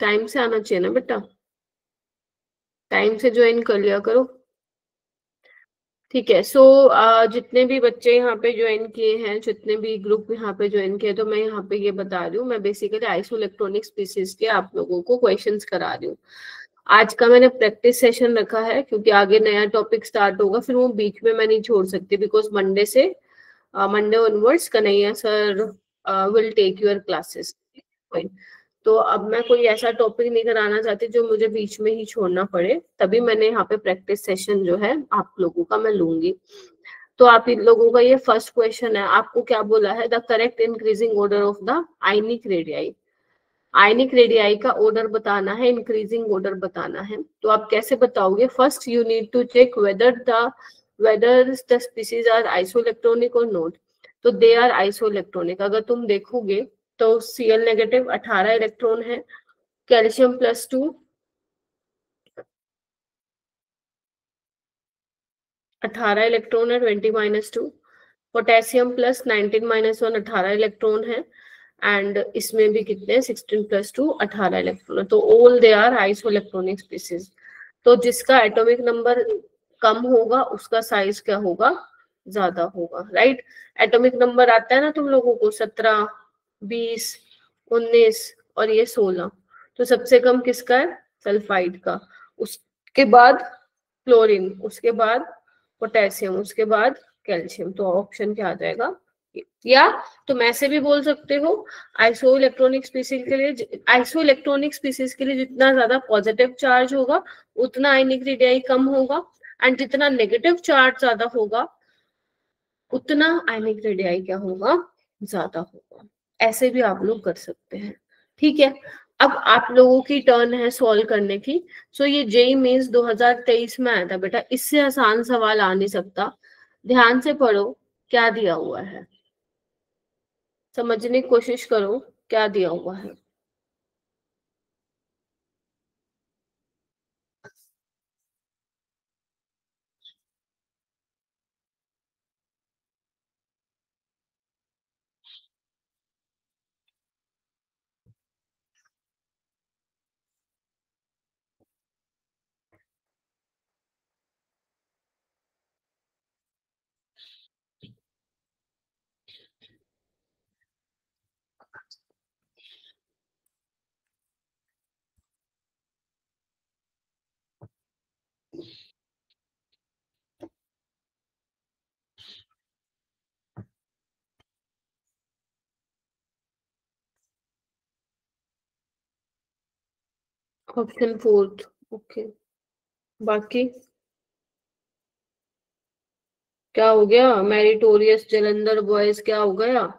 Time से आना चाहिए ना बेटा, टाइम से ज्वाइन कर लिया करो। ठीक है। सो जितने भी बच्चे यहाँ पे ज्वाइन किए हैं, जितने भी ग्रुप यहाँ पे ज्वाइन किए, तो मैं यहाँ पे ये बता रही हूँ, मैं बेसिकली आइसो इलेक्ट्रॉनिक स्पीसीज के आप लोगों को क्वेश्चंस करा रही हूँ। आज का मैंने प्रैक्टिस सेशन रखा है क्योंकि आगे नया टॉपिक स्टार्ट होगा, फिर वो बीच में मैं नहीं छोड़ सकती, because Monday onwards Kanhaiya sir will take your classes. तो अब मैं कोई ऐसा टॉपिक नहीं कराना चाहती जो मुझे बीच में ही छोड़ना पड़े, तभी मैंने यहाँ पे प्रैक्टिस सेशन जो है आप लोगों का मैं लूंगी। तो आप इन लोगों का ये फर्स्ट क्वेश्चन है, आपको क्या बोला है, the correct increasing order of the ionic radii. Ionic radii का ऑर्डर बताना है, इंक्रीजिंग ऑर्डर बताना है। तो आप कैसे बताओगे, first you need to check whether the species are isoelectronic और नॉट। तो दे आर आइसोइलेक्ट्रॉनिक। अगर तुम देखोगे तो Cl नेगेटिव 18 इलेक्ट्रॉन है, कैल्शियम +2 18 इलेक्ट्रॉन है, 20 - 2। पोटेशियम +19 - 1 18 इलेक्ट्रॉन है, एंड इसमें भी कितने 16 + 2 18 इलेक्ट्रॉन है। तो all they are isoelectronic species. तो जिसका एटॉमिक नंबर कम होगा उसका साइज क्या होगा, ज्यादा होगा, राइट। एटॉमिक नंबर आता है ना तुम लोगों को 17, 20, 19 और ये 16। तो सबसे कम किसका है, सल्फाइड का। उसके बाद क्लोरीन, उसके बाद पोटेशियम, उसके बाद कैल्शियम। तो ऑप्शन क्या आ जाएगा, या तुम ऐसे भी बोल सकते हो, आइसो इलेक्ट्रॉनिक स्पीसीज के लिए, आइसो इलेक्ट्रॉनिक स्पीसीज के लिए जितना ज्यादा पॉजिटिव चार्ज होगा उतना आयनिक रेडियाई कम होगा, एंड जितना नेगेटिव चार्ज ज्यादा होगा उतना आयनिक रेडियाई क्या होगा, ज्यादा होगा। ऐसे भी आप लोग कर सकते हैं, ठीक है। अब आप लोगों की टर्न है सॉल्व करने की। सो ये जेई मेंस 2023 में आया था बेटा, इससे आसान सवाल आ नहीं सकता। ध्यान से पढ़ो क्या दिया हुआ है, समझने की कोशिश करो क्या दिया हुआ है। Option fourth, okay. बाकी क्या हो गया, मेरिटोरियस जलंधर बॉयज क्या हो गया।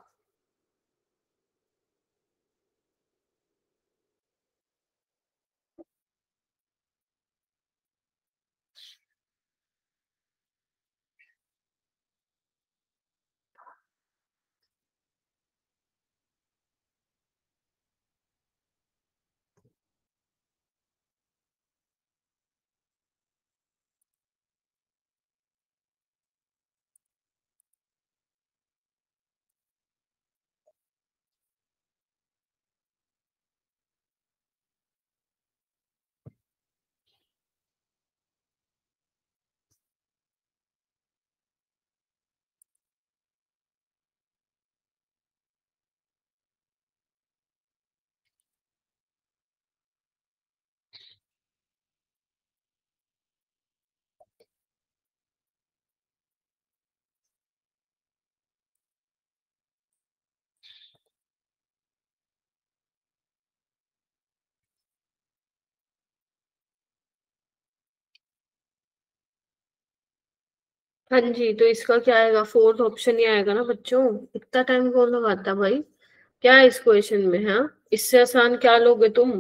हाँ जी, तो इसका क्या आएगा, फोर्थ ऑप्शन ही आएगा ना बच्चों। इतना टाइम कौन लगाता है भाई, क्या है इस क्वेश्चन में, हाँ। इससे आसान क्या लोगे तुम।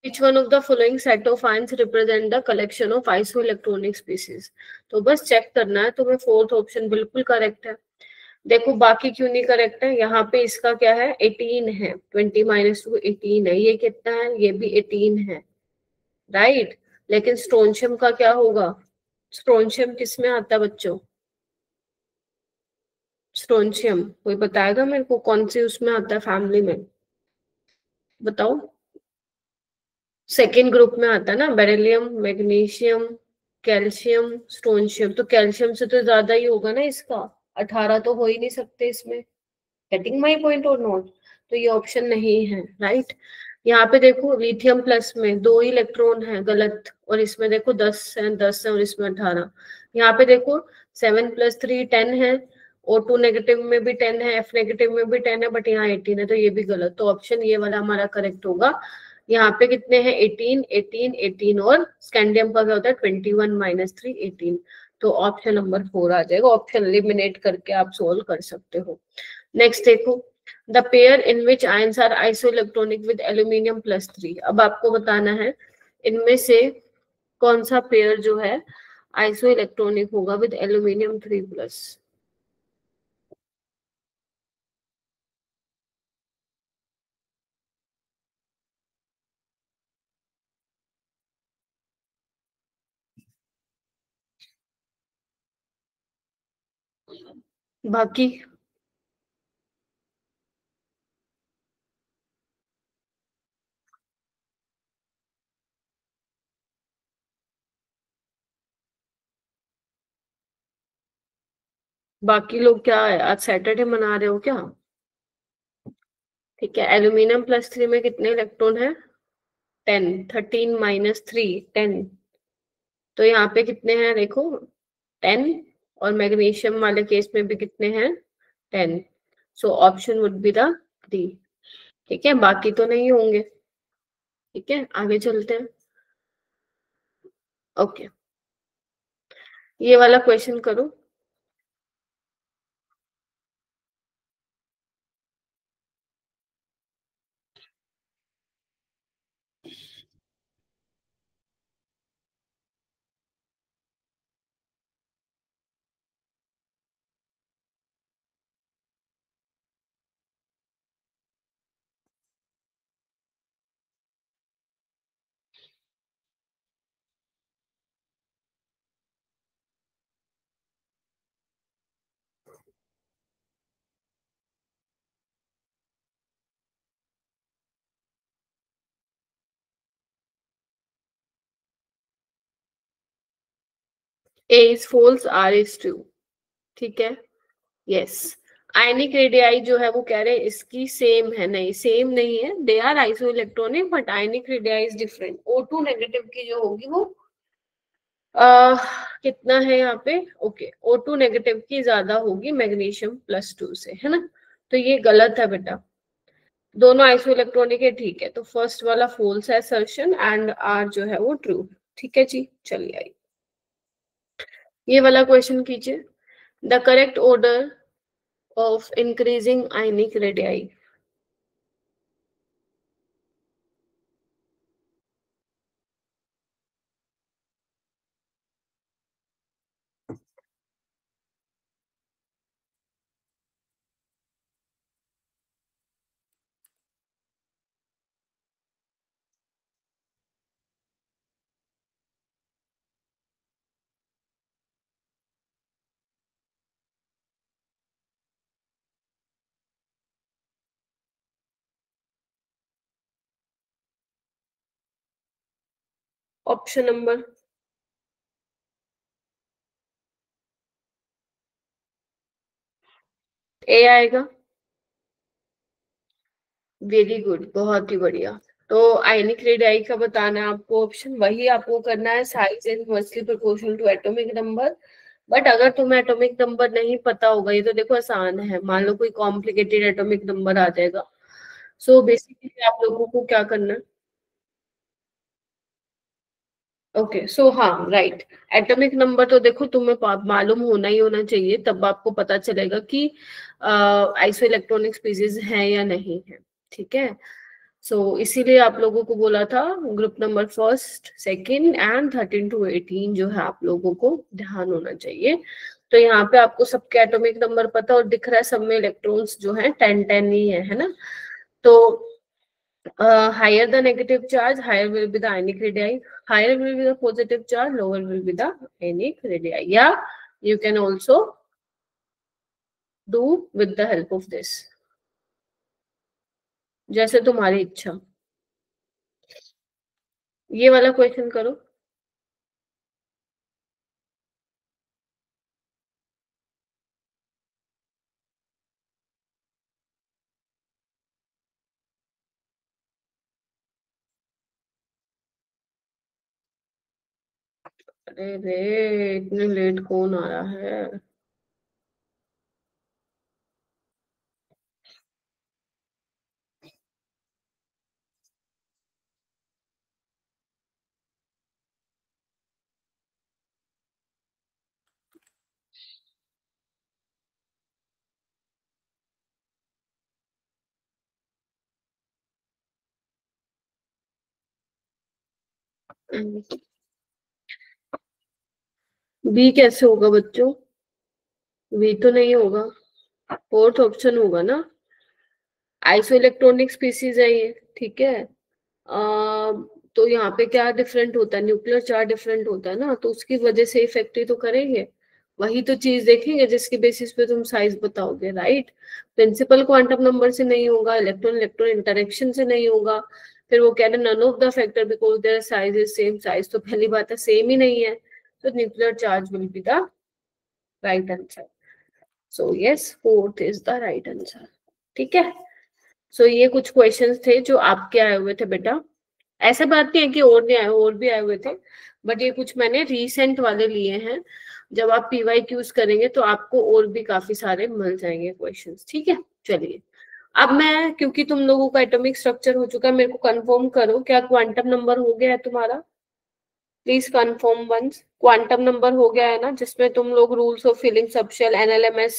Which one of the following set of ions represent the collection of isoelectronic species। तो बस चेक करना है तुम्हें, फोर्थ ऑप्शन बिल्कुल करेक्ट है। देखो बाकी क्यों नहीं करेक्ट है, यहाँ पे इसका क्या है 18 है, 20 - 2 18 है, ये कितना है, ये भी 18 है, राइट। लेकिन स्ट्रोंशियम का क्या होगा, स्ट्रोंशियम किस में आता है बच्चों, स्ट्रोंशियम कोई बताएगा मेरे को कौन सी उसमें आता है फैमिली में, बताओ। सेकेंड ग्रुप में आता है ना, बेरिलियम, मैग्नीशियम, कैल्शियम, स्ट्रोंशियम। तो कैल्शियम से तो ज्यादा ही होगा ना इसका, 18 तो हो ही नहीं सकते इसमें। गेटिंग माई पॉइंट और नॉट? तो ये ऑप्शन नहीं है, राइट। यहाँ पे देखो लिथियम प्लस में 2 इलेक्ट्रॉन है, गलत। और इसमें देखो 10 है और इसमें 18। यहाँ पे देखो 7 + 3 10 है, और 2 नेगेटिव में भी 10 है, F नेगेटिव में भी 10 है, बट यहाँ 18 है, तो ये भी गलत। तो ऑप्शन ये वाला हमारा करेक्ट होगा। यहाँ पे कितने हैं? 18 18 18, और स्कैंडियम का क्या होता है? 21 - 3 18। तो ऑप्शन नंबर 4 आ जाएगा। ऑप्शन एलिमिनेट करके आप सोल्व कर सकते हो। नेक्स्ट देखो, the pair in which ions are isoelectronic with aluminium +3। अब आपको बताना है इनमें से कौन सा पेयर जो है आइसोइलेक्ट्रॉनिक होगा विद एल्यूमिनियम 3+। बाकी बाकी लोग क्या है, आज सैटरडे मना रहे हो क्या? ठीक है, एल्यूमिनियम +3 में कितने इलेक्ट्रॉन है? 10। 13 - 3 10। तो यहाँ पे कितने हैं देखो, 10। और मैग्नीशियम वाले केस में भी कितने हैं? 10। So option would be the 3। ठीक है, बाकी तो नहीं होंगे। ठीक है, आगे चलते हैं। ओके, ये वाला क्वेश्चन करो। A is false, R is true। ठीक है, यस। आयनिक रेडियाई जो है वो कह रहे हैं इसकी सेम है, नहीं सेम नहीं है, they are isoelectronic, but ionic radii is different. O2 negative की जो होगी वो कितना है यहाँ पे? ओके, O2 नेगेटिव की ज्यादा होगी मैग्नीशियम +2 से, है ना। तो ये गलत है बेटा, दोनों आइसो इलेक्ट्रॉनिक है। ठीक है, तो फर्स्ट वाला फॉल्स है असर्शन, एंड आर जो है वो ट्रू। ठीक है जी, चलिए आइए ये वाला क्वेश्चन कीजिए। The correct order of increasing ionic radii. Option number A आएगा। वेरी गुड, बहुत ही बढ़िया। तो आयनिक रेडियाई का बताना है आपको ऑप्शन, वही आपको करना है, size inversely proportional to atomic number. But अगर तुम्हें एटॉमिक नंबर नहीं पता होगा, ये तो देखो आसान है, मान लो कोई कॉम्प्लिकेटेड एटॉमिक नंबर आ जाएगा। सो बेसिकली आप लोगों को क्या करना है? ओके, सो हाँ राइट। एटॉमिक नंबर तो देखो तुम्हें मालूम होना ही होना चाहिए, तब आपको पता चलेगा कि आइसो इलेक्ट्रॉनिक स्पीसीज है या नहीं है। ठीक है, सो इसीलिए आप लोगों को बोला था group number first second and 13 to 18 जो है आप लोगों को ध्यान होना चाहिए। तो यहाँ पे आपको सबके एटॉमिक नंबर पता और दिख रहा है, सब में इलेक्ट्रॉन्स जो है 10 10 ही है ना। तो higher the negative charge, higher will be the ionic radii. Higher will be the positive charge, lower will be the ionic radii. Yeah, you can also do with the help of this, जैसे तुम्हारी इच्छा। ये वाला question करो। अरे रे, इतने late कौन आ रहा है? बी कैसे होगा बच्चों? बी तो नहीं होगा, फोर्थ ऑप्शन होगा ना। आइसो इलेक्ट्रॉनिक स्पीसीज है ये, ठीक है। तो यहाँ पे क्या डिफरेंट होता है, न्यूक्लियर चार्ज डिफरेंट होता है ना, तो उसकी वजह से इफेक्ट ही तो करेंगे। वही तो चीज देखेंगे जिसके बेसिस पे तुम साइज बताओगे, राइट। प्रिंसिपल क्वांटम नंबर से नहीं होगा, इलेक्ट्रॉन इलेक्ट्रॉन इंटरेक्शन से नहीं होगा। फिर वो कह रहे none of the factor because their size is same, size तो पहली बात है सेम ही नहीं है। तो nuclear charge will be the right answer. So yes, fourth is the right answer. ठीक है। सो ये कुछ क्वेश्चंस थे जो आपके आए हुए थे बेटा। ऐसा बात नहीं है कि और नहीं आए, और भी आए हुए थे, बट ये कुछ मैंने रीसेंट वाले लिए हैं। जब आप पीवाई क्यूज करेंगे तो आपको और भी काफी सारे मिल जाएंगे क्वेश्चंस, ठीक है। चलिए, अब मैं, क्योंकि तुम लोगों का एटॉमिक स्ट्रक्चर हो चुका है, मेरे को कंफर्म करो क्या क्वांटम नंबर हो गया है तुम्हारा? Please confirm once. Quantum number हो गया है ना, जिसमें तुम लोग rules of filling subshell, n l m s,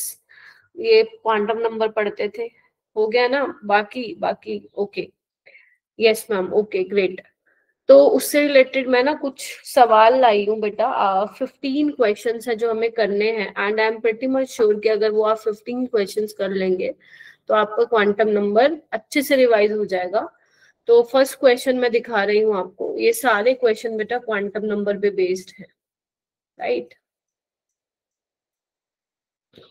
ये क्वांटम नंबर पढ़ते थे? हो गया ना? बाकी बाकी okay. Yes ma'am, okay great. तो उससे रिलेटेड मैं ना कुछ सवाल लाई हूँ बेटा। 15 क्वेश्चन है जो हमें करने हैं, and I am pretty much sure कि अगर वो आप 15 क्वेश्चन कर लेंगे तो आपका क्वांटम नंबर अच्छे से रिवाइज हो जाएगा। तो फर्स्ट क्वेश्चन मैं दिखा रही हूँ आपको, ये सारे क्वेश्चन बेटा क्वांटम नंबर पे बेस्ड है, राइट।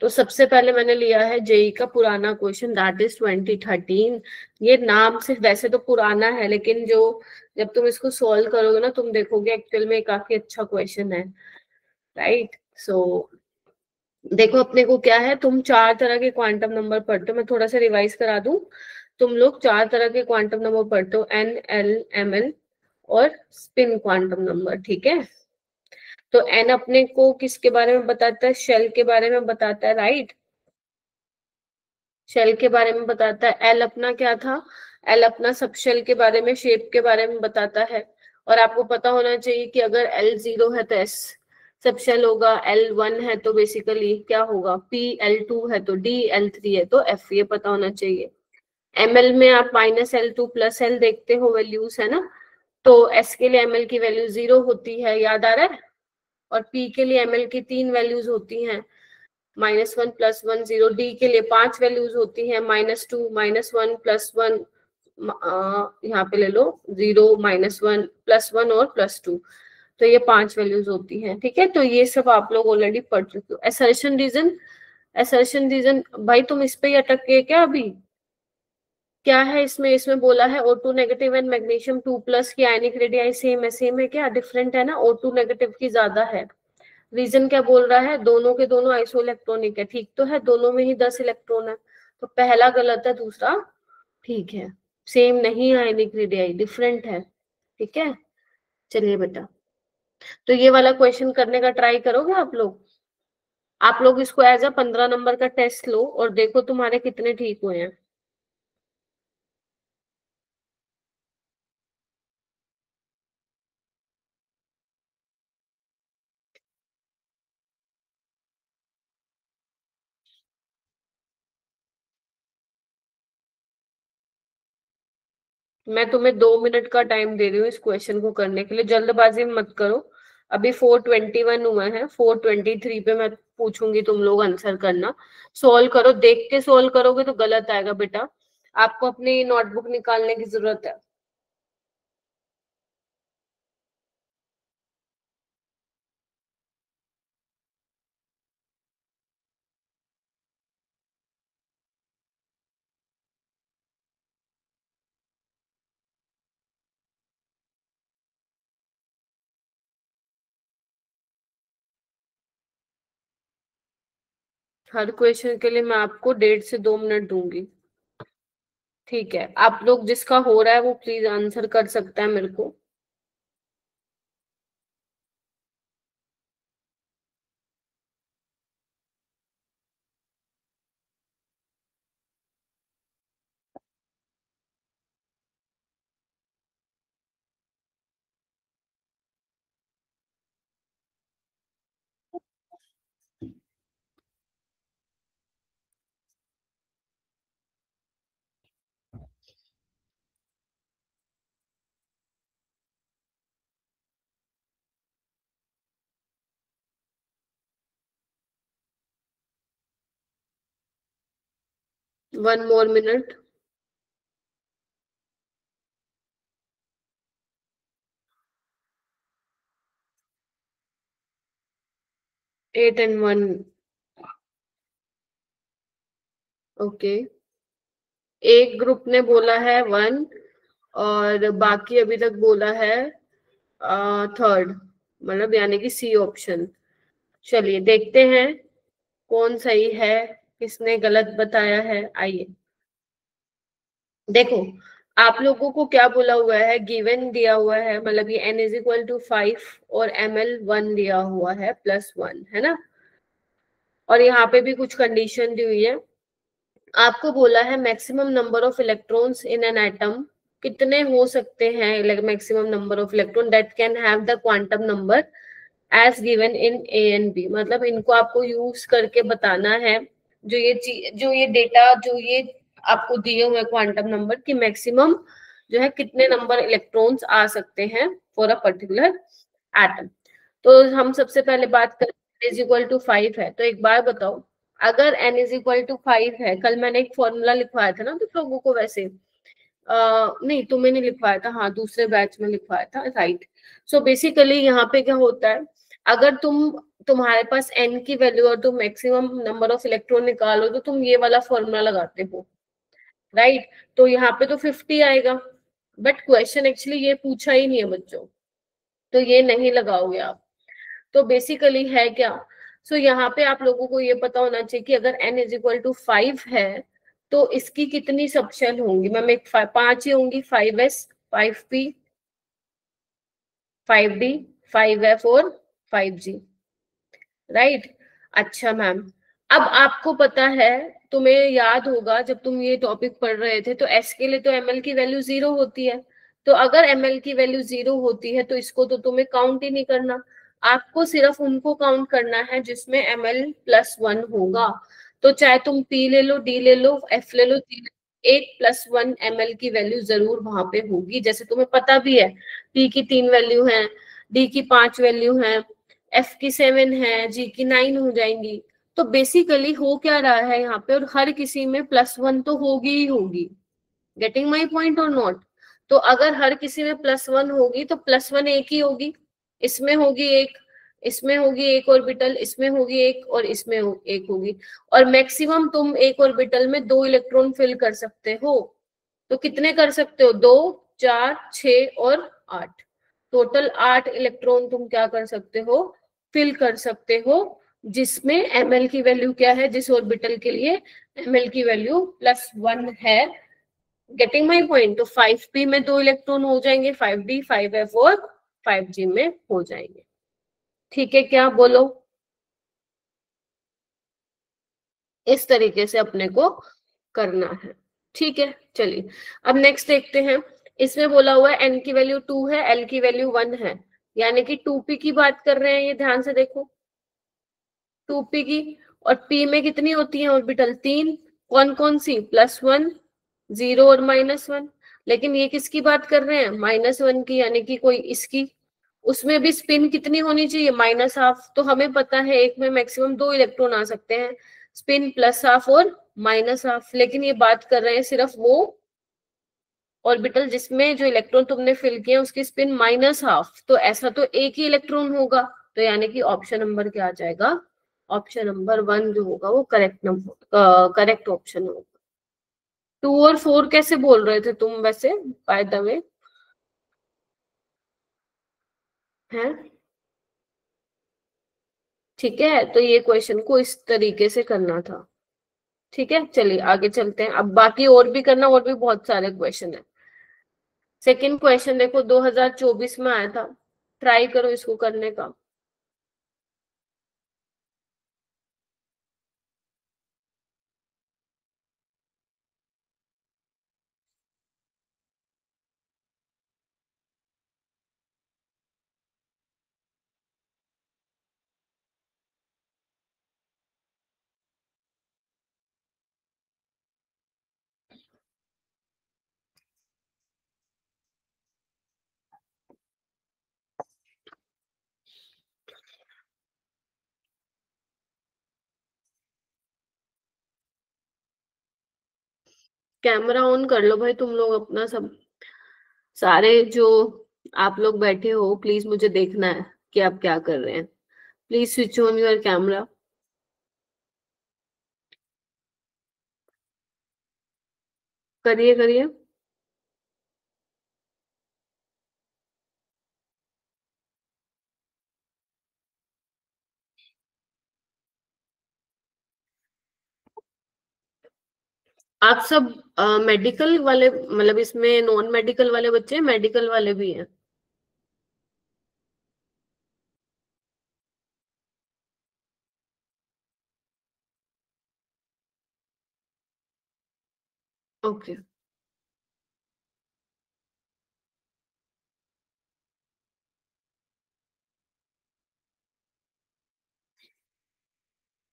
तो सबसे पहले मैंने लिया है जेई का पुराना क्वेश्चन, दैट इज 2013। ये नाम से वैसे तो पुराना है, लेकिन जो जब तुम इसको सॉल्व करोगे ना तुम देखोगे एक्चुअल में काफी अच्छा क्वेश्चन है, राइट। सो देखो अपने को क्या है, तुम चार तरह के क्वांटम नंबर पढ़ते हो, मैं थोड़ा सा रिवाइज करा दूं। तुम लोग चार तरह के क्वांटम नंबर पढ़ते हो, एन, एल, एम, एल और स्पिन क्वांटम नंबर, ठीक है। तो एन अपने को किसके बारे में बताता है? शेल के बारे में बताता है, राइट। शेल के बारे में बताता है। एल अपना क्या था? एल अपना सब शेल के बारे में, शेप के बारे में बताता है। और आपको पता होना चाहिए कि अगर एल जीरो है तो एस सब शेल होगा, एल वन है तो बेसिकली क्या होगा, पी, एल टू है तो डी, एल थ्री है तो एफ, ये पता होना चाहिए। एमएल में आप minus L two plus L देखते हो, वैल्यूज है ना। तो एस के लिए एमएल की वैल्यू 0 होती है, याद आ रहा है। और पी के लिए एमएल की 3 वैल्यूज होती हैं, -1 +1 0। डी के लिए 5 वैल्यूज होती हैं, -2 -1 +1, यहाँ पे ले लो 0 -1 +1 और +2। तो ये 5 वैल्यूज होती हैं, ठीक है। तो ये सब आप लोग ऑलरेडी पढ़ चुके हो। असर्शन रीजन, असर्शन रीजन भाई तुम इस पे ही अटक गए क्या अभी? क्या है इसमें? इसमें बोला है O2 नेगेटिव एंड मैग्नीशियम 2+ की आयनिक रेडियाई सेम है, सेम है क्या? डिफरेंट है ना, O2 नेगेटिव की ज्यादा है। रीजन क्या बोल रहा है? दोनों के दोनों आइसो इलेक्ट्रॉनिक है, ठीक तो है, दोनों में ही 10 इलेक्ट्रॉन है। तो पहला गलत है, दूसरा ठीक है। सेम नहीं है आयनिक रेडियाई, डिफरेंट है, ठीक है। चलिए बेटा, तो ये वाला क्वेश्चन करने का ट्राई करोगे आप लोग? आप लोग इसको एज अ 15 नंबर का टेस्ट लो और देखो तुम्हारे कितने ठीक हुए हैं। मैं तुम्हें 2 मिनट का टाइम दे रही हूँ इस क्वेश्चन को करने के लिए, जल्दबाजी मत करो। अभी 421 हुआ है, 423 पे मैं पूछूंगी, तुम लोग आंसर करना। सोल्व करो, देख के सोल्व करोगे तो गलत आएगा बेटा। आपको अपनी नोटबुक निकालने की जरूरत है। हर क्वेश्चन के लिए मैं आपको 1.5 से 2 मिनट दूंगी। ठीक है, आप लोग जिसका हो रहा है वो प्लीज आंसर कर सकता है मेरे को। One more minute. 8 and 1। Okay, एक ग्रुप ने बोला है 1 और बाकी अभी तक बोला है थर्ड, मतलब यानी कि सी ऑप्शन। चलिए देखते हैं कौन सही है, किसने गलत बताया है। आइए देखो, आप लोगों को क्या बोला हुआ है, गिवन दिया हुआ है, मतलब ये n=5 और ml 1 दिया हुआ है +1, है ना। और यहाँ पे भी कुछ कंडीशन दी हुई है। आपको बोला है maximum number of electrons in an atom, कितने हो सकते हैं maximum number of electron that can have the quantum number as given in A and B. मतलब इनको आपको यूज करके बताना है, जो ये डेटा जो ये आपको दिए हुए क्वांटम नंबर की मैक्सिमम जो है कितने नंबर इलेक्ट्रॉन्स आ सकते हैं फॉर अ पर्टिकुलर एटम। तो हम सबसे पहले बात करें n=5 है, तो एक बार बताओ, अगर n=5 है, कल मैंने एक फॉर्मूला लिखवाया था ना तुम लोगों को, वैसे नहीं तुम्हें नहीं लिखवाया था, हाँ दूसरे बैच में लिखवाया था, राइट। सो बेसिकली यहाँ पे क्या होता है, अगर तुम्हारे पास n की वैल्यू और तुम मैक्सिमम नंबर ऑफ इलेक्ट्रॉन निकालो तो तुम ये वाला फॉर्मूला लगाते हो, राइट। तो यहाँ पे तो 50 आएगा, बट क्वेश्चन एक्चुअली ये पूछा ही नहीं है बच्चों, तो ये नहीं लगाओगे आप। तो बेसिकली है क्या, सो यहाँ पे आप लोगों को ये पता होना चाहिए कि अगर n=5 है तो इसकी कितनी सबशेल होंगी, मैम एक 5 ही होंगी, 5s 5p 5d 5f और 5g, राइट। अच्छा मैम, अब आपको पता है, तुम्हें याद होगा जब तुम ये टॉपिक पढ़ रहे थे तो एस के लिए तो ml की वैल्यू 0 होती है। तो अगर ml की वैल्यू 0 होती है तो इसको तो तुम्हें काउंट ही नहीं करना, आपको सिर्फ उनको काउंट करना है जिसमें ml+1 होगा। तो चाहे तुम p ले लो, d ले लो, f ले लो, g ले लो, 8+1 ml की वैल्यू जरूर वहां पे होगी। जैसे तुम्हें पता भी है p की 3 वैल्यू है, d की 5 वैल्यू है, एफ की 7 है, जी की 9 हो जाएंगी। तो बेसिकली हो क्या रहा है यहाँ पे, और हर किसी में +1 तो होगी ही होगी। गेटिंग माई पॉइंट और नॉट। तो अगर हर किसी में +1 होगी तो +1 एक ही होगी, इसमें होगी एक, इसमें होगी एक ऑर्बिटल, इसमें होगी एक, और इसमें एक होगी। और मैक्सिमम तुम एक ऑर्बिटल में 2 इलेक्ट्रॉन फिल कर सकते हो। तो कितने कर सकते हो, 2 4 6 और 8, टोटल 8 इलेक्ट्रॉन तुम क्या कर सकते हो, फिल कर सकते हो, जिसमें ml की वैल्यू क्या है, जिस ऑर्बिटल के लिए ml की वैल्यू +1 है। Getting my point. तो 5p में 2 इलेक्ट्रॉन हो जाएंगे, 5d 5f और 5g में हो जाएंगे। ठीक है, क्या बोलो, इस तरीके से अपने को करना है। ठीक है, चलिए अब नेक्स्ट देखते हैं। इसमें बोला हुआ है n की वैल्यू 2 है, l की वैल्यू 1 है, यानी कि 2p की बात कर रहे हैं, ये ध्यान से देखो 2p की। और p में कितनी होती है ऑर्बिटल, 3। कौन कौन सी, +1 0 और -1। लेकिन ये किसकी बात कर रहे हैं, -1 की, यानी कि कोई इसकी। उसमें भी स्पिन कितनी होनी चाहिए, -12। तो हमें पता है एक में मैक्सिमम 2 इलेक्ट्रॉन आ सकते हैं, स्पिन +12 और -12। लेकिन ये बात कर रहे हैं सिर्फ वो ऑर्बिटल जिसमें जो इलेक्ट्रॉन तुमने फिल किया उसकी स्पिन -12। तो ऐसा तो एक ही इलेक्ट्रॉन होगा, तो यानी कि ऑप्शन नंबर क्या आ जाएगा, ऑप्शन नंबर 1 जो होगा वो करेक्ट नंबर, करेक्ट ऑप्शन होगा। 2 और 4 कैसे बोल रहे थे तुम वैसे, बाय द वे, है ठीक है, तो ये क्वेश्चन को इस तरीके से करना था। ठीक है, चलिए आगे चलते हैं। अब बाकी और भी करना, और भी बहुत सारे क्वेश्चन है। सेकंड क्वेश्चन देखो, 2024 में आया था, ट्राई करो इसको करने का। कैमरा ऑन कर लो भाई तुम लोग अपना सब, सारे जो आप लोग बैठे हो, प्लीज मुझे देखना है कि आप क्या कर रहे हैं। Please switch on your camera. करिए करिए। आप सब मेडिकल वाले, मतलब इसमें नॉन मेडिकल वाले बच्चे हैं, मेडिकल वाले भी हैं? ओके।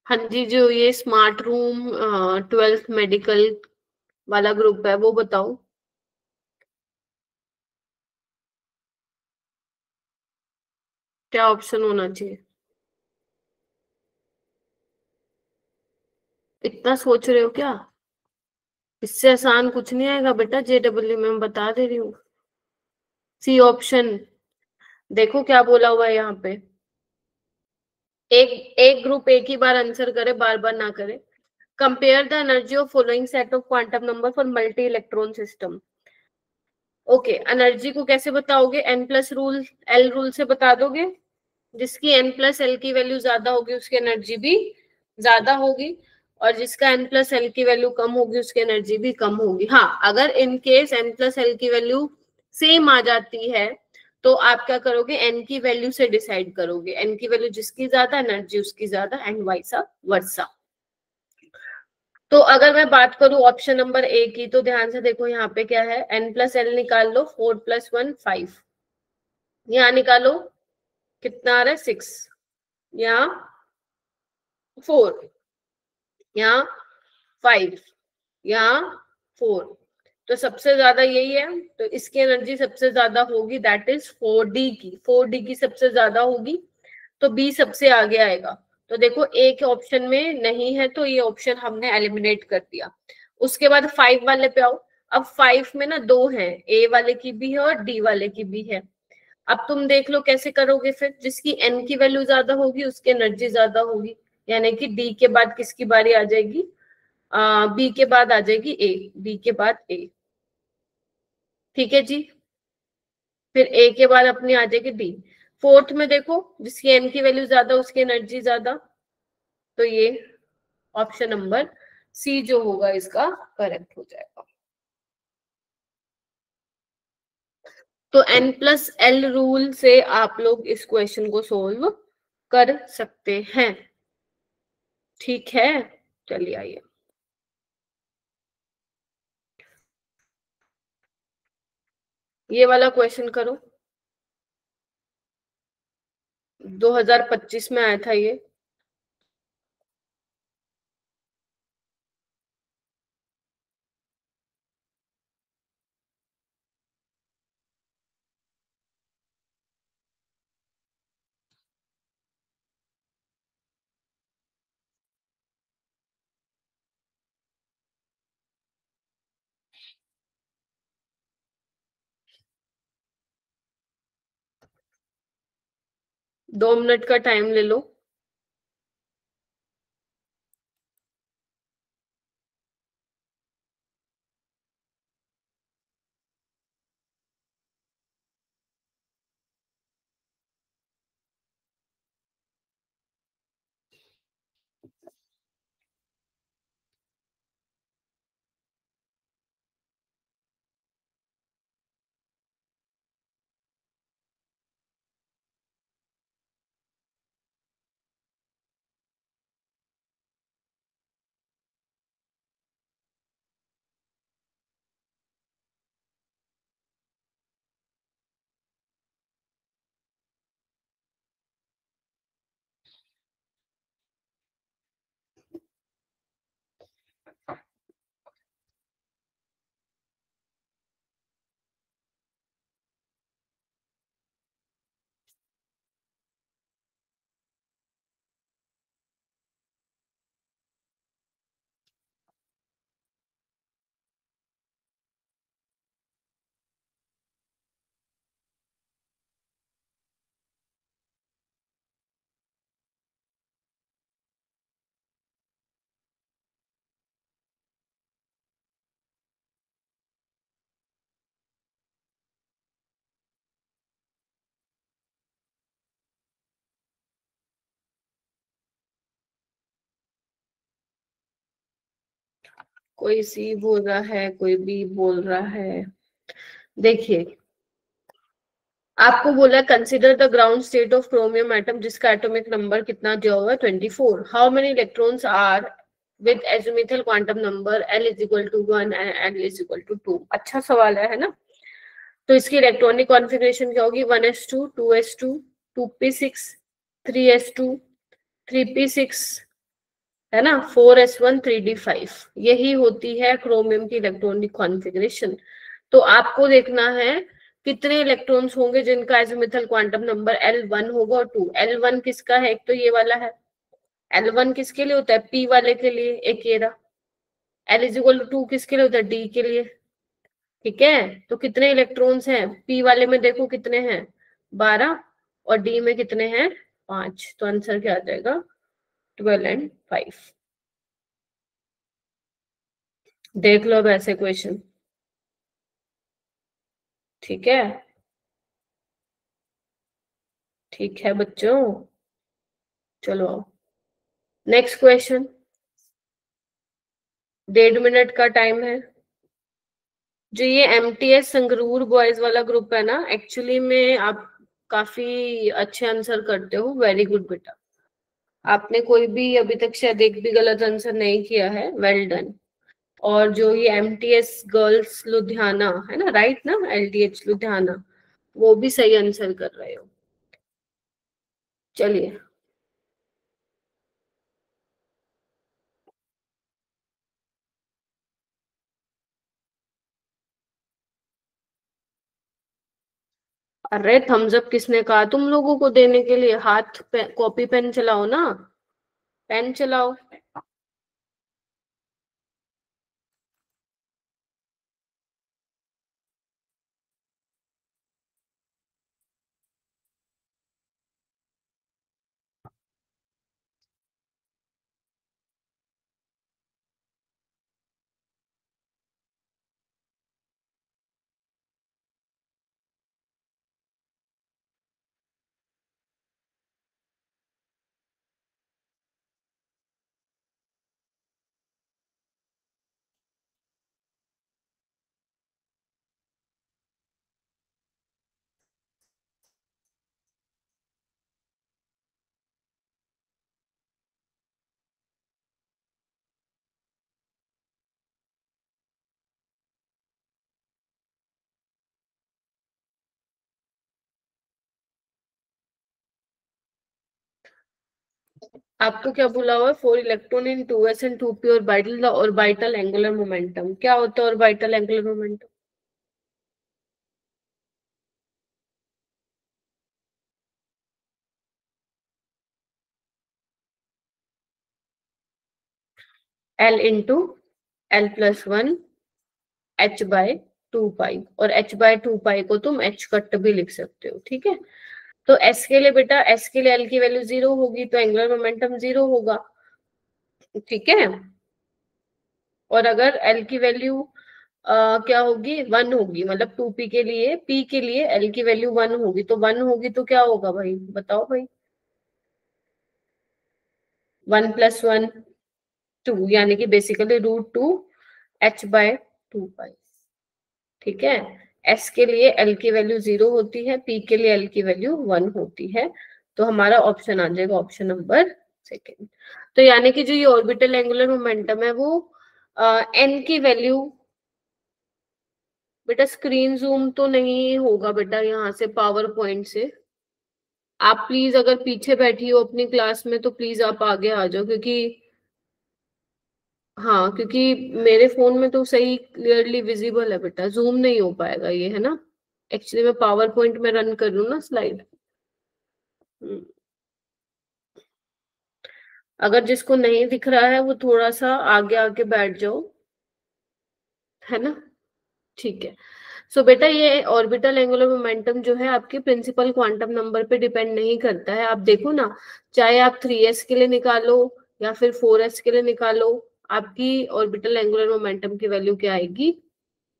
हाँ जी, जो ये स्मार्ट रूम 12th मेडिकल वाला ग्रुप है, वो बताओ क्या ऑप्शन होना चाहिए। इतना सोच रहे हो क्या? इससे आसान कुछ नहीं आएगा बेटा, JEE में मैं बता दे रही हूँ। सी ऑप्शन, देखो क्या बोला हुआ है यहाँ पे। एक एक ग्रुप एक ही बार आंसर करे, बार बार ना करे। Compare the energy of following set of quantum number for multi electron system. Okay, energy को कैसे बताओगे? N plus rule, l rule से बता दोगे। जिसकी एन प्लस एल की वैल्यू ज्यादा होगी उसकी एनर्जी भी ज्यादा होगी, और जिसका एन प्लस एल की वैल्यू कम होगी उसकी एनर्जी भी कम होगी। हाँ, अगर in case n plus l की वैल्यू सेम आ जाती है तो आप क्या करोगे? एन की वैल्यू से डिसाइड करोगे, एन की वैल्यू जिसकी ज्यादा एनर्जी उसकी ज्यादा, एंड वाइसा वर्सा। तो अगर मैं बात करूं ऑप्शन नंबर ए की, तो ध्यान से देखो यहाँ पे क्या है, एन प्लस एल निकाल लो, 4 + 1 5। यहाँ निकालो, कितना आ रहा है? 6। यहाँ 4, यहाँ 5, यहाँ 4। तो सबसे ज्यादा यही है, तो इसकी एनर्जी सबसे ज्यादा होगी, दैट इज 4D की, 4D की सबसे ज्यादा होगी। तो बी सबसे आगे आएगा। तो देखो एक ऑप्शन में नहीं है, तो ये ऑप्शन हमने एलिमिनेट कर दिया। उसके बाद 5 वाले पे आओ। अब 5 में ना दो हैं, ए वाले की भी है और डी वाले की भी है। अब तुम देख लो कैसे करोगे फिर। जिसकी एन की वैल्यू ज्यादा होगी उसकी एनर्जी ज्यादा होगी, यानी कि डी के बाद किसकी बारी आ जाएगी? बी के बाद आ जाएगी ए, बी के बाद ए। ठीक है जी। फिर ए के बाद अपनी आ जाएगी डी। फोर्थ में देखो, जिसकी एन की वैल्यू ज्यादा उसकी एनर्जी ज्यादा, तो ये ऑप्शन नंबर सी जो होगा इसका करेक्ट हो जाएगा। तो एन प्लस एल रूल से आप लोग इस क्वेश्चन को सोल्व कर सकते हैं। ठीक है, चलिए आइए। ये वाला क्वेश्चन करो, 2025 में आया था ये। दो मिनट का टाइम ले लो। कोई सी बोल रहा है, कोई बी बोल रहा है। देखिए, आपको बोला consider the ground state of chromium atom जिसका एटॉमिक नंबर कितना दिया हुआ है 24। How many electrons are with azimuthal quantum number L is equal to 1 and L is equal to 2। अच्छा सवाल है ना। तो इसकी इलेक्ट्रॉनिक कॉन्फ़िगरेशन क्या होगी? 1s2 2s2 2p6 3s2 3p6 है ना, 4s1 3d5। यही होती है क्रोमियम की इलेक्ट्रॉनिक कॉन्फ़िगरेशन। तो आपको देखना है कितने इलेक्ट्रॉन्स होंगे जिनका एजिमुथल क्वांटम नंबर L1 होगा और 2। L1 किसका है? एक तो ये वाला है। L1 किसके लिए होता है? P वाले के लिए, एक ये रहा। L इज इक्वल टू 2 किसके लिए होता है? D के लिए। ठीक है, तो कितने इलेक्ट्रॉन्स हैं? P वाले में देखो कितने हैं, 12, और D में कितने हैं? 5। तो आंसर क्या आ जाएगा? 12 एंड 5। देख लो अब ऐसे क्वेश्चन। ठीक है, ठीक है बच्चों, चलो आओ नेक्स्ट क्वेश्चन। 1.5 मिनट का टाइम है। जो ये MTS संगरूर बॉयज वाला ग्रुप है ना, एक्चुअली में आप काफी अच्छे आंसर करते हो, वेरी गुड बेटा। आपने कोई भी अभी तक शायद एक भी गलत आंसर नहीं किया है, वेल डन। और जो ये MTS गर्ल्स लुधियाना है ना, राइट ना, LTH लुधियाना, वो भी सही आंसर कर रहे हो। चलिए, अरे थम्स अप किसने कहा तुम लोगों को देने के लिए? हाथ पे कॉपी पेन चलाओ ना, पेन चलाओ। आपको क्या बोला हुआ है? 4 electron in 2s and 2p और ऑर्बिटल एंगुलर मोमेंटम। क्या होता है orbital angular momentum? L into L+1 H/2 पाई, और H/2 पाई को तुम H कट भी लिख सकते हो। ठीक है, तो S के लिए बेटा, S के लिए L की वैल्यू 0 होगी, तो एंगुलर मोमेंटम 0 होगा। ठीक है, और अगर L की वैल्यू क्या होगी? 1 होगी, मतलब 2p के लिए, p के लिए L की वैल्यू 1 होगी, तो 1 होगी तो क्या होगा भाई, बताओ भाई? 1+1 2, यानी कि बेसिकली √2 H/2 पाई। ठीक है, S के लिए L की वैल्यू 0 होती है, P के लिए L की वैल्यू 1 होती है। तो हमारा ऑप्शन आ जाएगा ऑप्शन नंबर सेकेंड। तो यानी कि जो ये ऑर्बिटल एंगुलर मोमेंटम है वो N की वैल्यू, बेटा स्क्रीन जूम तो नहीं होगा बेटा यहाँ से पावर पॉइंट से। आप प्लीज, अगर पीछे बैठी हो अपनी क्लास में, तो प्लीज आप आगे आ जाओ, क्योंकि हाँ, क्योंकि मेरे फोन में तो सही क्लियरली विजिबल है बेटा, जूम नहीं हो पाएगा ये, है ना। एक्चुअली मैं पावर पॉइंट में रन कर रही हूँ ना स्लाइड। अगर जिसको नहीं दिख रहा है वो थोड़ा सा आगे आके बैठ जाओ, है ना। ठीक है, सो बेटा ये ऑर्बिटल एंगुलर मोमेंटम जो है आपके प्रिंसिपल क्वांटम नंबर पे डिपेंड नहीं करता है। आप देखो ना, चाहे आप 3s के लिए निकालो या फिर 4s के लिए निकालो, आपकी ऑर्बिटल एंगुलर मोमेंटम की वैल्यू क्या आएगी?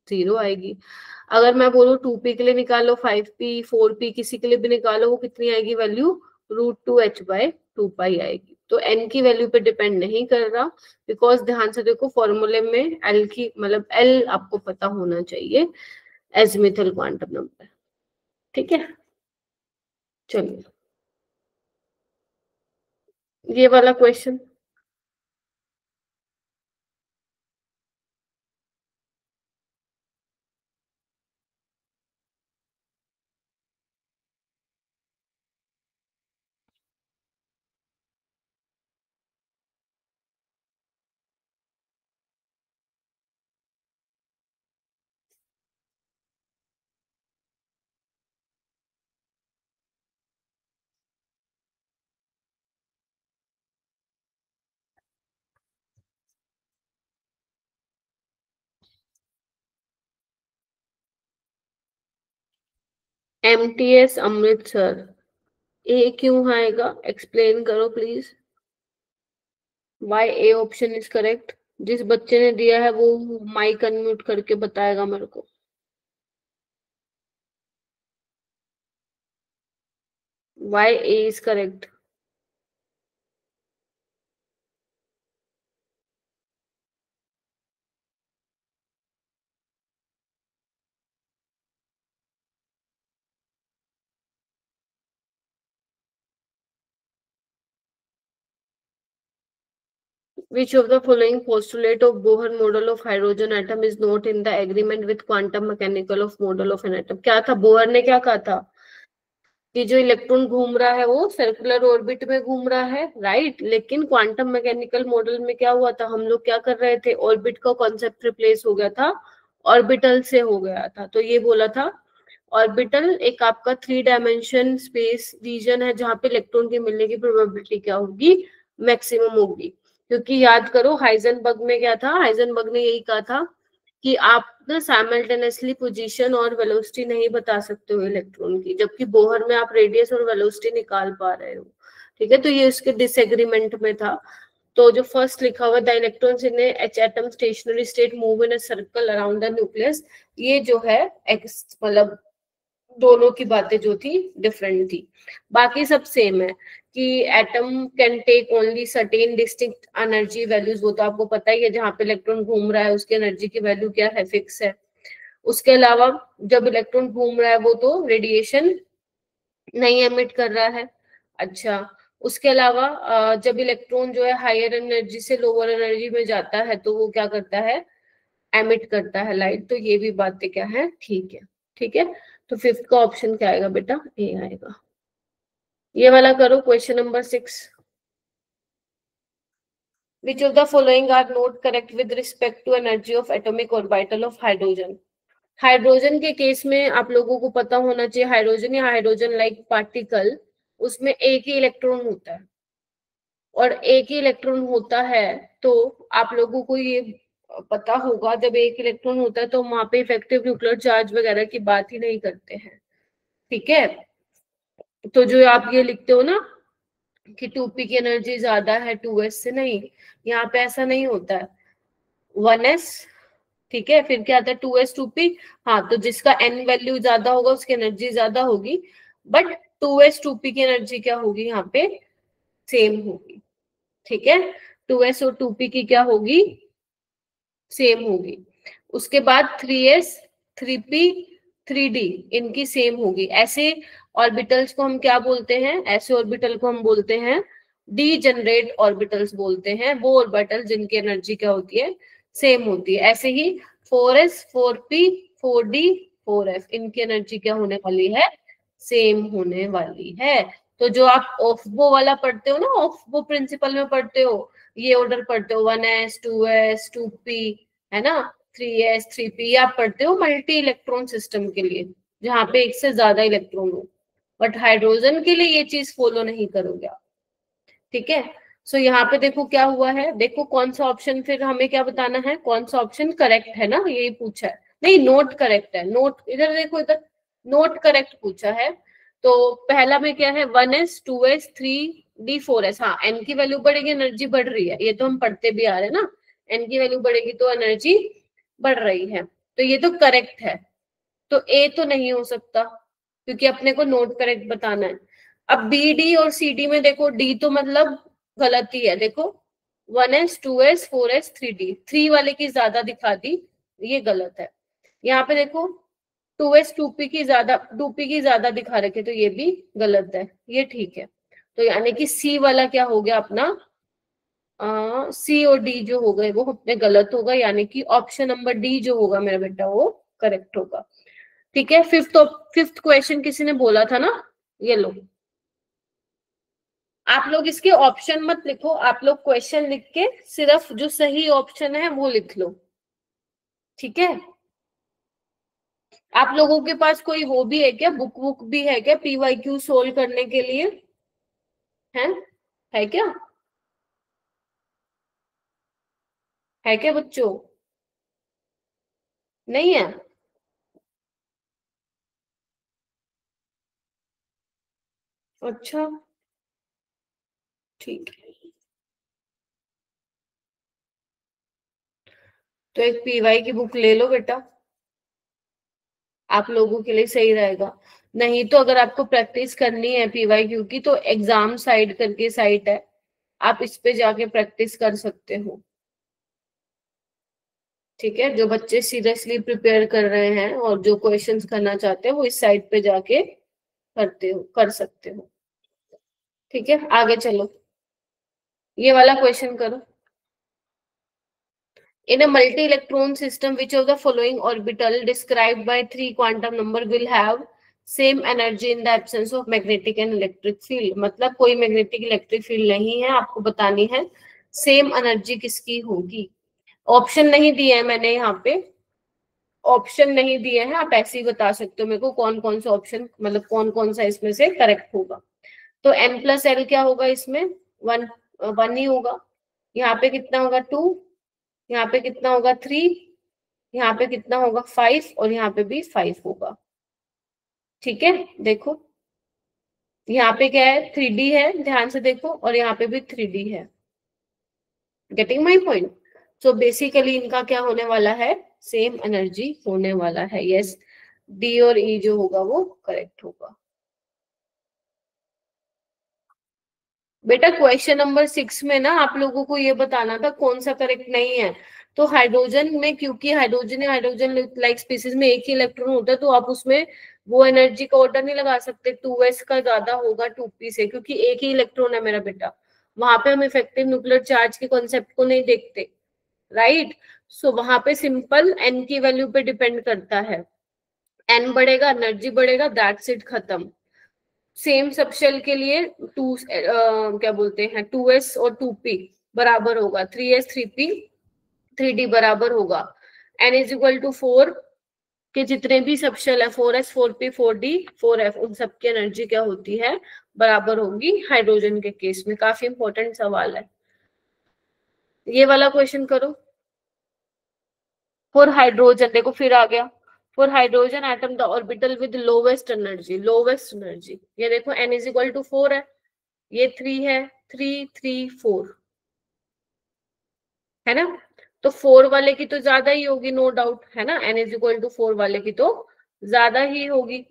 0 आएगी। अगर मैं बोलूँ 2p के लिए निकालो, 5p 4p किसी के लिए भी निकालो, वो कितनी आएगी वैल्यू? √2 H/2 पाई आएगी। तो n की वैल्यू पे डिपेंड नहीं कर रहा, बिकॉज ध्यान से देखो फॉर्मूले में l की मतलब l आपको पता होना चाहिए एजिमुथल क्वांटम नंबर। ठीक है, चलिए ये वाला क्वेश्चन। MTS अमृतसर, ए क्यों आएगा, एक्सप्लेन करो please. Why A option is correct. जिस बच्चे ने दिया है वो माइक अनम्यूट करके बताएगा मेरे को। Why A is correct. Which of the following postulate of Bohr model of hydrogen atom is not in the agreement with quantum mechanical of model of an atom? क्या था बोहर ने क्या कहा था कि जो इलेक्ट्रॉन घूम रहा है वो सर्कुलर ऑर्बिट में घूम रहा है, राइट। लेकिन क्वांटम मैकेनिकल मॉडल में क्या हुआ था, हम लोग क्या कर रहे थे, ऑर्बिट का कॉन्सेप्ट रिप्लेस हो गया था, ऑर्बिटल से हो गया था। तो ये बोला था ऑर्बिटल एक आपका 3 डायमेंशन स्पेस रीजन है जहां पे इलेक्ट्रॉन के मिलने की प्रोबेबिलिटी क्या होगी, मैक्सिमम होगी। क्योंकि याद करो हाइजेनबर्ग में क्या था, हाइजेनबर्ग ने यही कहा था कि आप ना साइमल्टेनियसली पोजीशन और वेलोसिटी नहीं बता सकते हो इलेक्ट्रॉन की, जबकि बोहर में आप रेडियस और वेलोसिटी निकाल पा रहे हो। ठीक है, तो ये उसके डिसएग्रीमेंट में था। तो जो फर्स्ट लिखा हुआ the electrons in H atom stationery state move in a circle around the nucleus, ये जो है मतलब दोनों की बातें जो थी डिफरेंट थी, बाकी सब सेम है कि atom can take only certain distinct energy values, वो तो आपको पता ही है, जहां पे इलेक्ट्रॉन घूम रहा है उसकी एनर्जी की वैल्यू क्या है, फिक्स है। उसके अलावा जब इलेक्ट्रॉन घूम रहा है वो तो रेडिएशन नहीं एमिट कर रहा है। अच्छा, उसके अलावा जब इलेक्ट्रॉन जो है हायर एनर्जी से लोअर एनर्जी में जाता है तो वो क्या करता है, एमिट करता है लाइट। तो ये भी बातें क्या है, ठीक है। ठीक है, तो फिफ्थ का ऑप्शन क्या आएगा बेटा, ए आएगा। ये वाला करो question number 6। Which of the following are not correct with respect to energy of atomic orbital of hydrogen? Hydrogen के केस में आप लोगों को पता होना चाहिए, हाइड्रोजन या हाइड्रोजन लाइक पार्टिकल, उसमें एक ही इलेक्ट्रॉन होता है, और एक ही इलेक्ट्रॉन होता है तो आप लोगों को ये पता होगा जब एक इलेक्ट्रॉन होता है तो वहां पे इफेक्टिव न्यूक्लियर चार्ज वगैरह की बात ही नहीं करते हैं। ठीक है, तो जो आप ये लिखते हो ना कि 2p की एनर्जी ज्यादा है 2s से, नहीं, यहाँ पे ऐसा नहीं होता है, 1s। ठीक है, फिर क्या आता है 2s 2p। हाँ, तो जिसका n वैल्यू ज्यादा होगा उसकी एनर्जी ज्यादा होगी, बट 2s 2p की एनर्जी क्या होगी यहाँ पे, सेम होगी। ठीक है, 2s और 2p की क्या होगी, सेम होगी। उसके बाद 3s 3p 3d इनकी सेम होगी। ऐसे ऑर्बिटल्स को हम क्या बोलते हैं, ऐसे ऑर्बिटल को हम बोलते हैं डीजेनरेट ऑर्बिटल्स बोलते हैं, वो ऑर्बिटल जिनकी एनर्जी क्या होती है, सेम होती है। ऐसे ही 4s 4p 4d 4f इनकी एनर्जी क्या होने वाली है, सेम होने वाली है। तो जो आप ऑफबो वाला पढ़ते हो ना, ऑफबो प्रिंसिपल में पढ़ते हो, ये ऑर्डर पढ़ते हो 1s 2s 2p, है ना, 3s 3p, आप पढ़ते हो मल्टी इलेक्ट्रॉन सिस्टम के लिए जहां पे एक से ज्यादा इलेक्ट्रॉन हो, बट हाइड्रोजन के लिए ये चीज फॉलो नहीं करोगे आप। ठीक है, सो यहाँ पे देखो क्या हुआ है, देखो कौन सा ऑप्शन, फिर हमें क्या बताना है, कौन सा ऑप्शन करेक्ट है ना, यही पूछा है। नहीं, नोट करेक्ट है, नोट इधर देखो, इधर नोट करेक्ट पूछा है। तो पहला में क्या है, 1s 2s 3d 4s। हाँ, n की वैल्यू बढ़ेगी एनर्जी बढ़ रही है, ये तो हम पढ़ते भी आ रहे हैं ना, n की वैल्यू बढ़ेगी तो एनर्जी बढ़ रही है, तो ये तो करेक्ट है। तो ए तो नहीं हो सकता क्योंकि अपने को नोट करेक्ट बताना है। अब बी डी और सी डी में देखो, डी तो मतलब गलत ही है, देखो 1s 2s 4s 3d, 3 वाले की ज्यादा दिखा दी, ये गलत है। यहाँ पे देखो 2s 2p की ज्यादा, 2p की ज्यादा दिखा रखे, तो ये भी गलत है, ये ठीक है। तो यानी कि सी वाला क्या हो गया अपना, सी और डी जो हो गए वो अपने गलत होगा, यानी कि ऑप्शन नंबर डी जो होगा मेरा बेटा वो करेक्ट होगा। ठीक है, फिफ्थ क्वेश्चन किसी ने बोला था ना, ये लो। आप लोग इसके ऑप्शन मत लिखो, आप लोग क्वेश्चन लिख के सिर्फ जो सही ऑप्शन है वो लिख लो, ठीक है। आप लोगों के पास कोई वो भी है क्या, बुक बुक भी है क्या पीवाईक्यू सोल्व करने के लिए, है क्या, है क्या बच्चों, नहीं है? अच्छा, ठीक है, तो एक पीवाई की बुक ले लो बेटा, आप लोगों के लिए सही रहेगा। नहीं तो अगर आपको प्रैक्टिस करनी है पीवाईक्यू की, तो एग्जाम साइड करके साइट है, आप इस पे जाके प्रैक्टिस कर सकते हो। ठीक है, जो बच्चे सीरियसली प्रिपेयर कर रहे हैं और जो क्वेश्चंस करना चाहते हैं वो इस साइट पे जाके करते हो, कर सकते हो। ठीक है, आगे चलो, ये वाला क्वेश्चन करो। In a multi-electron system, which of the following orbital described by three quantum number will have same energy in the absence of magnetic and electric field? मतलब कोई मैग्नेटिक इलेक्ट्रिक फील्ड नहीं है, आपको बतानी है सेम एनर्जी किसकी होगी। Option नहीं दिए है मैंने यहाँ पे, ऑप्शन नहीं दिए हैं, आप ऐसे ही बता सकते हो मेरे को कौन कौन सा ऑप्शन, मतलब कौन कौन सा इसमें से करेक्ट होगा। तो n प्लस एल क्या होगा इसमें, वन, वन ही होगा। यहाँ पे कितना होगा 2, यहाँ पे कितना होगा 3, यहाँ पे कितना होगा 5, और यहाँ पे भी 5 होगा। ठीक है, देखो यहाँ पे क्या है 3D है, ध्यान से देखो, और यहाँ पे भी 3D है। Getting my point? So basically इनका क्या होने वाला है, सेम एनर्जी होने वाला है। यस, डी और ई जो होगा वो करेक्ट होगा। बेटा क्वेश्चन नंबर 6 में ना आप लोगों को ये बताना था कौन सा करेक्ट नहीं है। तो हाइड्रोजन में, क्योंकि हाइड्रोजन या हाइड्रोजन लाइक स्पीसीज में एक ही इलेक्ट्रॉन होता है, तो आप उसमें वो एनर्जी का ऑर्डर नहीं लगा सकते 2s का ज्यादा होगा 2p से, क्योंकि एक ही इलेक्ट्रॉन है मेरा बेटा। वहां पे हम इफेक्टिव न्यूक्लियर चार्ज के कॉन्सेप्ट को नहीं देखते, राइट। सो वहां पे सिंपल n की वैल्यू पे डिपेंड करता है, n बढ़ेगा एनर्जी बढ़ेगा, दैट्स इट, खत्म। सेम सबशेल के लिए क्या बोलते हैं 2s और 2p बराबर होगा 3s 3p 3d बराबर होगा। n इज इक्वल टू 4 के जितने भी सबशेल है 4s 4p 4d 4f, उन सबकी एनर्जी क्या होती है, बराबर होगी हाइड्रोजन के केस में। काफी इंपॉर्टेंट सवाल है, ये वाला क्वेश्चन करो। फॉर हाइड्रोजन देखो फिर आ गया, for hydrogen atom the orbital with lowest energy, lowest energy, ये देखो n इज इक्वल टू 4 है, ये 3 है, 3 3 4 है ना। तो 4 वाले की तो ज्यादा ही होगी, नो डाउट, है ना, n इज इक्वल टू 4 वाले की तो ज्यादा ही होगी।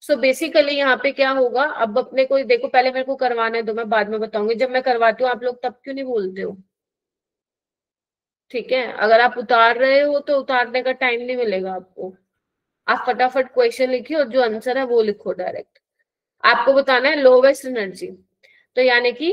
सो बेसिकली यहाँ पे क्या होगा, अब अपने को देखो, पहले मेरे को करवाने दो, मैं बाद में बताऊंगी। जब मैं करवाती हूँ आप लोग तब क्यों नहीं बोलते हो, ठीक है। अगर आप उतार रहे हो तो उतारने का टाइम नहीं मिलेगा आपको, आप फटाफट क्वेश्चन लिखिए और जो आंसर है वो लिखो डायरेक्ट। आपको बताना है लोवेस्ट एनर्जी, तो यानी कि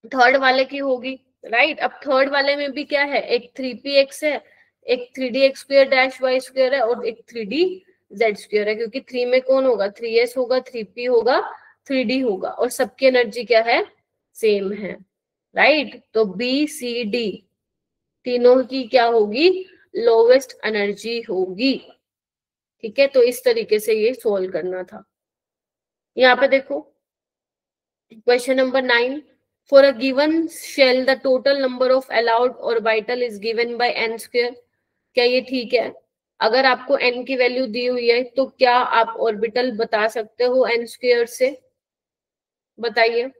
थर्ड वाले की होगी, राइट। अब थर्ड वाले में भी क्या है, एक 3px है, एक 3d x square dash y square है, और एक 3d z स्क्र है, क्योंकि 3 में कौन होगा 3s होगा 3p होगा 3d होगा, और सबकी एनर्जी क्या है, सेम है, राइट। तो बी सी डी तीनों की क्या होगी, लोवेस्ट एनर्जी होगी। ठीक है, तो इस तरीके से ये सोल्व करना था। यहाँ पे देखो question number 9, for a given shell the total number of allowed orbital is given by n square, क्या ये ठीक है? अगर आपको n की वैल्यू दी हुई है तो क्या आप ऑर्बिटल बता सकते हो n स्क्वायर से, बताइए।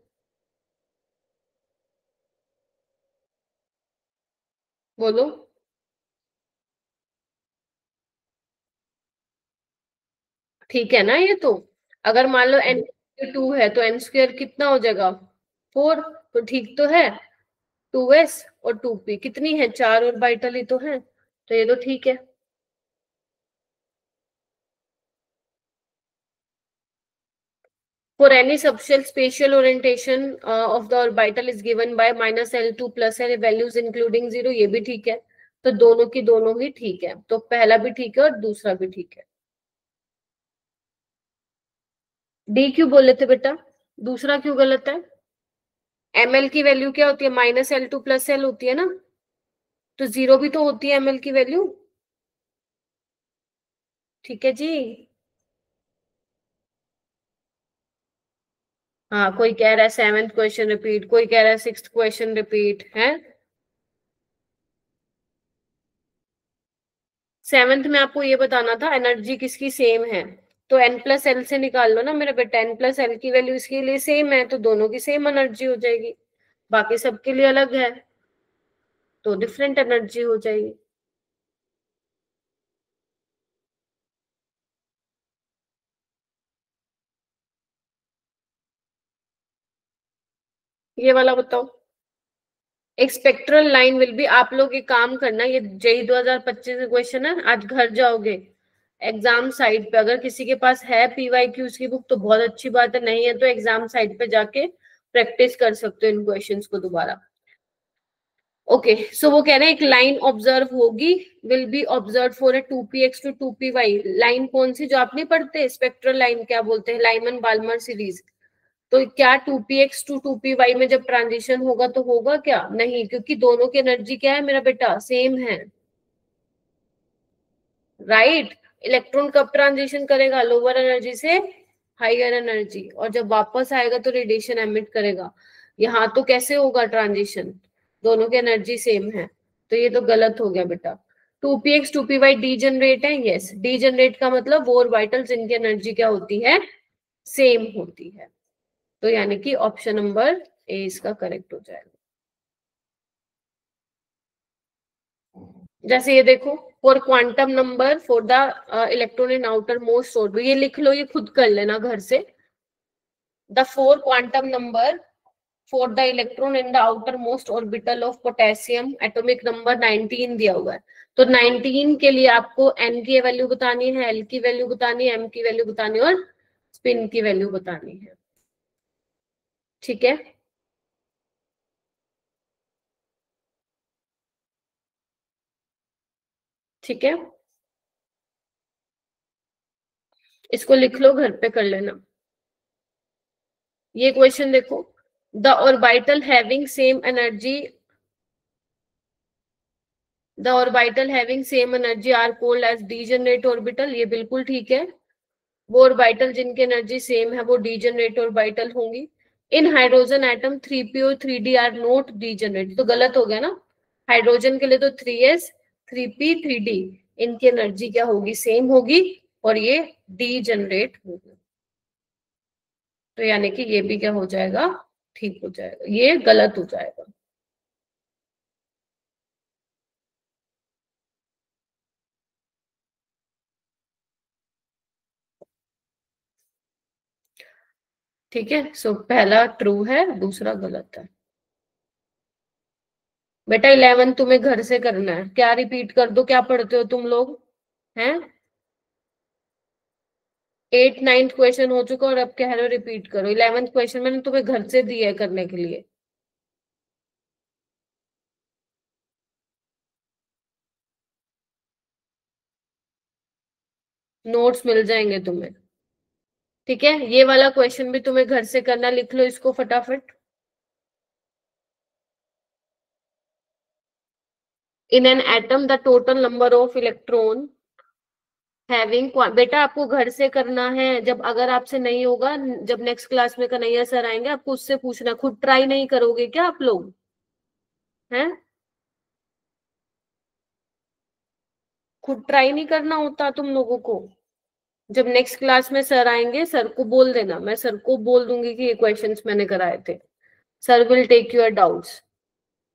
बोलो, ठीक है ना ये तो। अगर मान लो n 2 है तो n स्क्वायर कितना हो जाएगा 4 तो ठीक तो है। 2s और 2p कितनी है, 4 ऑर्बिटल ही तो है, तो ये तो ठीक है। For any subshell spatial orientation of the orbital is given by -L2 plus L values including 0, ये भी ठीक है। तो दोनों की दोनों ही ठीक है, तो पहला भी ठीक है और दूसरा भी ठीक है। डी क्यों बोले थे बेटा, दूसरा क्यों गलत है? ml की वैल्यू क्या होती है, -L2 plus L होती है ना, तो 0 भी तो होती है ml की वैल्यू। ठीक है जी। हाँ, कोई कह रहा है 7th क्वेश्चन रिपीट, कोई कह रहा है 6th क्वेश्चन रिपीट है। 7th में आपको ये बताना था एनर्जी किसकी सेम है, तो n+l से निकाल लो ना मेरे बेटा, n+l की वैल्यू इसके लिए सेम है, तो दोनों की सेम एनर्जी हो जाएगी। बाकी सबके लिए अलग है तो डिफरेंट एनर्जी हो जाएगी। ये वाला बताओ। एक स्पेक्ट्रल लाइन विल बी, आप लोग एक काम करना, ये जेई 2025 क्वेश्चन है, आज घर जाओगे एग्जाम साइट पे, अगर किसी के पास है पीवाईक्यूज की बुक तो बहुत अच्छी बात है, नहीं है तो एग्जाम साइट पे जाके प्रैक्टिस कर सकते हो इन क्वेश्चंस को दोबारा। ओके, सो वो कह रहे हैं एक लाइन ऑब्जर्व होगी, will be observe for a 2px to 2py। Line कौन सी, जो आप नहीं पढ़ते स्पेक्ट्रल लाइन क्या बोलते हैं, लाइमन बाल्मर सीरीज। तो क्या 2px टू 2py में जब ट्रांजिशन होगा तो होगा क्या, नहीं, क्योंकि दोनों की एनर्जी क्या है मेरा बेटा, सेम है। राइट, इलेक्ट्रॉन कब ट्रांजिशन करेगा, लोअर एनर्जी से हाइयर एनर्जी, और जब वापस आएगा तो रेडिएशन एमिट करेगा। यहाँ तो कैसे होगा ट्रांजिशन, दोनों की एनर्जी सेम है, तो ये तो गलत हो गया बेटा। 2px 2py डी जनरेट है, यस, डी जनरेट का मतलब वो ऑर्बिटल जिनकी एनर्जी क्या होती है, सेम होती है, तो यानी कि ऑप्शन नंबर ए इसका करेक्ट हो जाएगा। जैसे ये देखो, for quantum number for the electron in outer most orbit, ये लिख लो, ये खुद कर लेना घर से। The four quantum number for the electron in the outer most orbital of potassium, atomic number 19 दिया हुआ है, तो 19 के लिए आपको n की वैल्यू बतानी है, l की वैल्यू बतानी है, m की वैल्यू बतानी है और स्पिन की वैल्यू बतानी है। ठीक है, ठीक है, इसको लिख लो, घर पे कर लेना। ये क्वेश्चन देखो, the orbital having same energy, the orbital having same energy are called as degenerate orbital, ये बिल्कुल ठीक है। वो ऑर्बिटल जिनकी एनर्जी सेम है वो डीजेनरेट ऑर्बिटल होंगी। इन हाइड्रोजन एटम 3p और 3d आर नॉट डीजेनरेट, तो गलत हो गया ना, हाइड्रोजन के लिए तो 3s 3p 3d, इनकी एनर्जी क्या होगी, सेम होगी, और ये डीजेनरेट होगी, तो यानी कि ये भी क्या हो जाएगा, ठीक हो जाएगा, ये गलत हो जाएगा। ठीक है, सो पहला ट्रू है, दूसरा गलत है। बेटा 11 तुम्हें घर से करना है, क्या रिपीट कर दो, क्या पढ़ते हो तुम लोग हैं? 8 9th क्वेश्चन हो चुका और अब कह रहे हो रिपीट करो, 11th क्वेश्चन मैंने तुम्हें घर से दिया है करने के लिए। नोट्स मिल जाएंगे तुम्हें। ठीक है, ये वाला क्वेश्चन भी तुम्हें घर से करना, लिख लो इसको फटाफट। इन an atom the total number of electron having, बेटा आपको घर से करना है, जब अगर आपसे नहीं होगा, जब नेक्स्ट क्लास में कन्हैया सर आएंगे आपको उससे पूछना, खुद ट्राई नहीं करोगे क्या आप लोग हैं? खुद ट्राई नहीं करना होता तुम लोगों को? जब नेक्स्ट क्लास में सर आएंगे सर को बोल देना, मैं सर को बोल दूंगी कि ये क्वेश्चंस मैंने कराए थे, sir will take your doubts.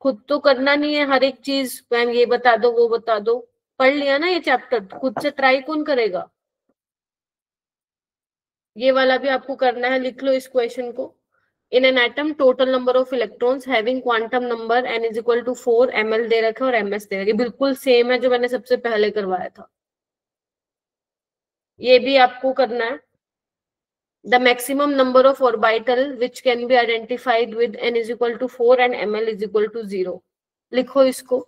खुद तो करना नहीं है हर एक चीज, मैम ये बता दो वो बता दो, पढ़ लिया ना ये चैप्टर, खुद से ट्राई कौन करेगा? ये वाला भी आपको करना है, लिख लो इस क्वेश्चन को। In an atom total number of electrons having quantum number n is equal to 4 ml दे रखा है और ms दे रखा है, बिल्कुल सेम है जो मैंने सबसे पहले करवाया था, ये भी आपको करना है। The maximum number of orbital which can be identified with n is equal to 4 and ml is equal to 0, लिखो इसको।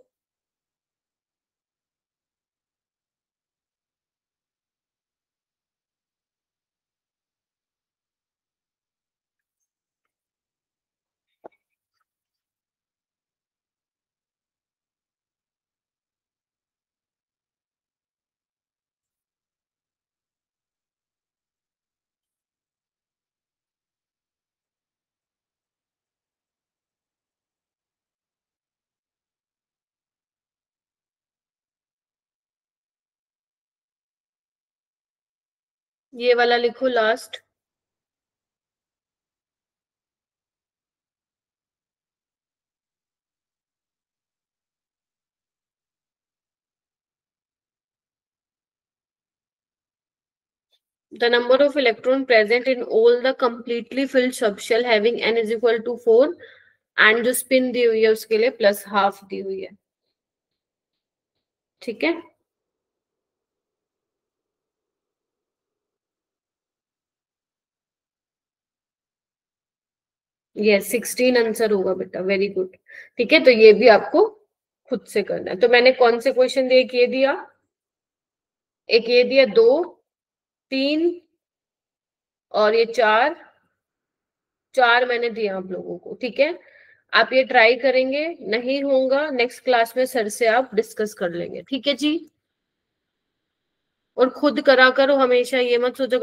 ये वाला लिखो last. The number of electron present in all the completely filled subshell having n is equal to 4 and जो spin दी हुई है उसके लिए प्लस हाफ दी हुई है, ठीक है। ये 16 आंसर होगा बेटा, वेरी गुड। ठीक है, तो ये भी आपको खुद से करना है। तो मैंने कौन से क्वेश्चन दिए, ये दिया, एक ये दिया, 2, 3 और ये 4 मैंने दिया आप लोगों को, ठीक है। आप ये ट्राई करेंगे, नहीं होगा नेक्स्ट क्लास में सर से आप डिस्कस कर लेंगे, ठीक है जी। और खुद करा करो हमेशा, ये मत सोचो